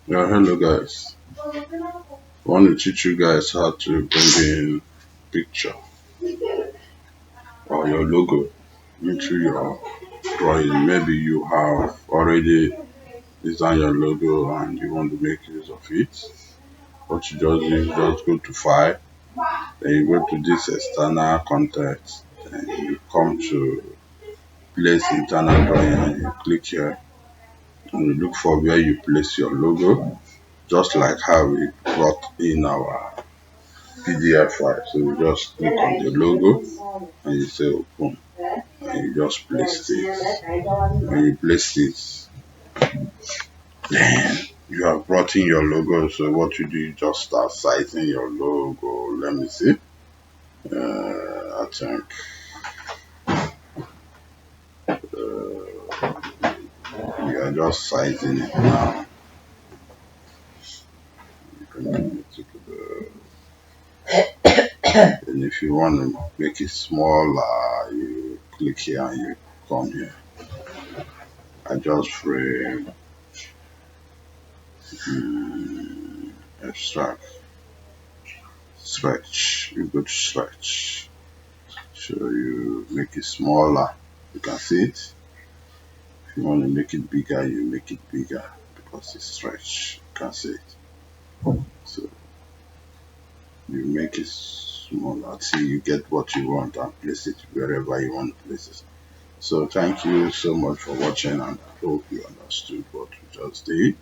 Yeah, hello guys. I want to teach you guys how to bring in picture or your logo into your drawing. Maybe you have already designed your logo and you want to make use of it. What you just do is just go to file, then you go to this external content, then you come to place internal drawing and you click here and you look for where you place your logo, just like how we brought in our PDF file. So you just click on the logo and you say open and you just place it. When you place it, then you have brought in your logo. So what you do, you just start sizing your logo. Let me see. I think we are just sizing it now. You can and if you want to make it smaller, you click here and you come here. Adjust frame, extract, stretch. You go to stretch. So you make it smaller. You can see it. If you want to make it bigger, you make it bigger because it's stretch. You can see it. So you make it smaller till you get what you want and place it wherever you want to place it. So thank you so much for watching, and I hope you understood what we just did.